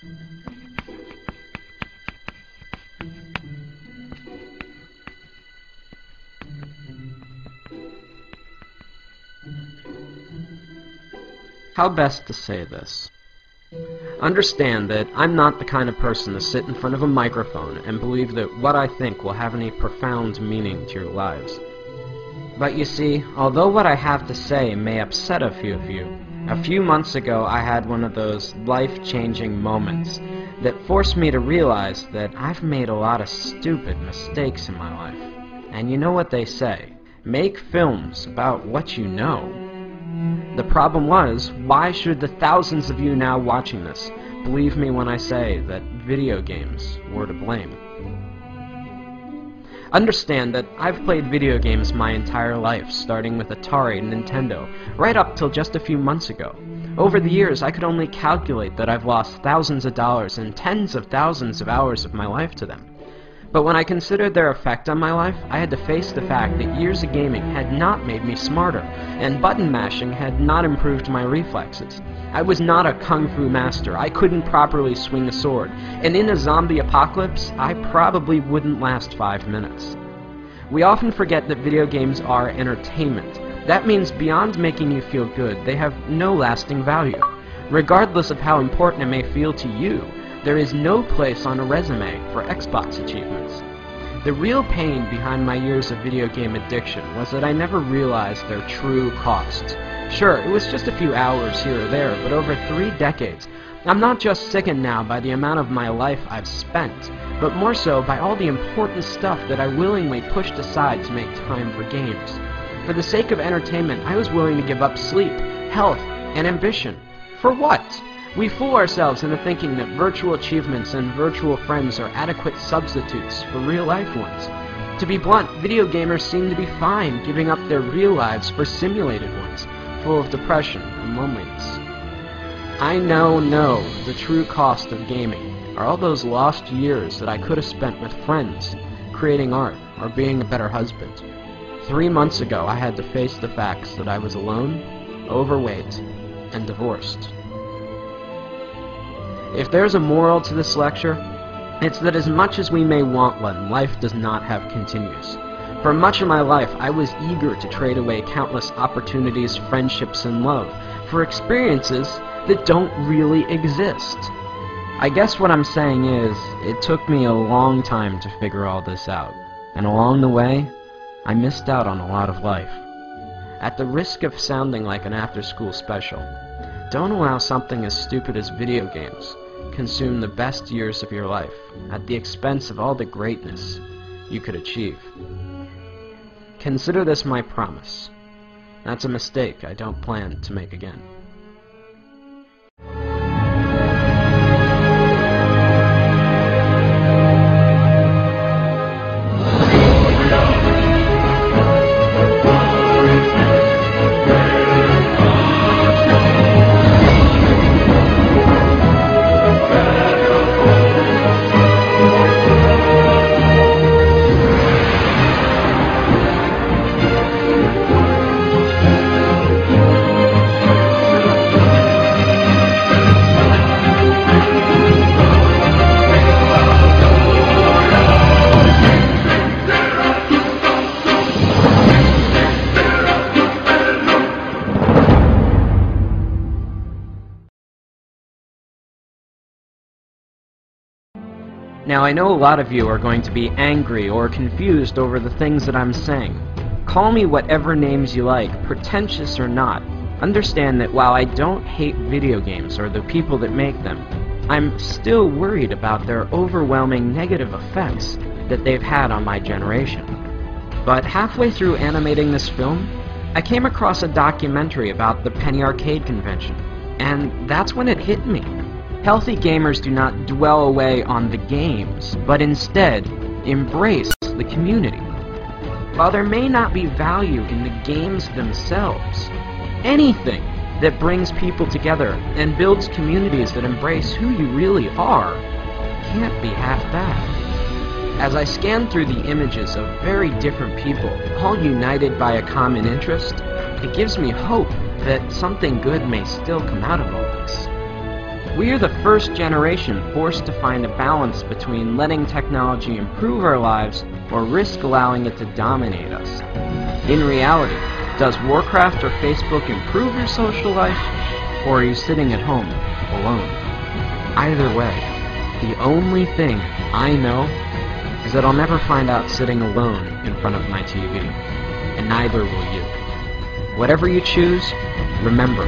How best to say this? Understand that I'm not the kind of person to sit in front of a microphone and believe that what I think will have any profound meaning to your lives. But you see, although what I have to say may upset a few of you, a few months ago I had one of those life-changing moments that forced me to realize that I've made a lot of stupid mistakes in my life. And you know what they say, make films about what you know. The problem was, why should the thousands of you now watching this believe me when I say that video games were to blame? Understand that I've played video games my entire life, starting with Atari and Nintendo, right up till just a few months ago. Over the years, I could only calculate that I've lost thousands of dollars and tens of thousands of hours of my life to them. But when I considered their effect on my life, I had to face the fact that years of gaming had not made me smarter, and button mashing had not improved my reflexes. I was not a kung fu master, I couldn't properly swing a sword, and in a zombie apocalypse, I probably wouldn't last 5 minutes. We often forget that video games are entertainment. That means beyond making you feel good, they have no lasting value. Regardless of how important it may feel to you, there is no place on a resume for Xbox achievements. The real pain behind my years of video game addiction was that I never realized their true cost. Sure, it was just a few hours here or there, but over 3 decades, I'm not just sickened now by the amount of my life I've spent, but more so by all the important stuff that I willingly pushed aside to make time for games. For the sake of entertainment, I was willing to give up sleep, health, and ambition. For what? We fool ourselves into thinking that virtual achievements and virtual friends are adequate substitutes for real-life ones. To be blunt, video gamers seem to be fine giving up their real lives for simulated ones, full of depression and loneliness. I know the true cost of gaming are all those lost years that I could have spent with friends, creating art, or being a better husband. 3 months ago, I had to face the facts that I was alone, overweight, and divorced. If there's a moral to this lecture, it's that as much as we may want one, life does not have continues. For much of my life, I was eager to trade away countless opportunities, friendships, and love for experiences that don't really exist. I guess what I'm saying is, it took me a long time to figure all this out, and along the way, I missed out on a lot of life. At the risk of sounding like an after-school special, don't allow something as stupid as video games consume the best years of your life at the expense of all the greatness you could achieve. Consider this my promise. That's a mistake I don't plan to make again. Now, I know a lot of you are going to be angry or confused over the things that I'm saying. Call me whatever names you like, pretentious or not. Understand that while I don't hate video games or the people that make them, I'm still worried about their overwhelming negative effects that they've had on my generation. But halfway through animating this film, I came across a documentary about the Penny Arcade convention, and that's when it hit me. Healthy gamers do not dwell away on the games, but instead embrace the community. While there may not be value in the games themselves, anything that brings people together and builds communities that embrace who you really are can't be half bad. As I scan through the images of very different people, all united by a common interest, it gives me hope that something good may still come out of all this. We are the first generation forced to find a balance between letting technology improve our lives or risk allowing it to dominate us. In reality, does Warcraft or Facebook improve your social life, or are you sitting at home alone? Either way, the only thing I know is that I'll never find out sitting alone in front of my TV, and neither will you. Whatever you choose, remember,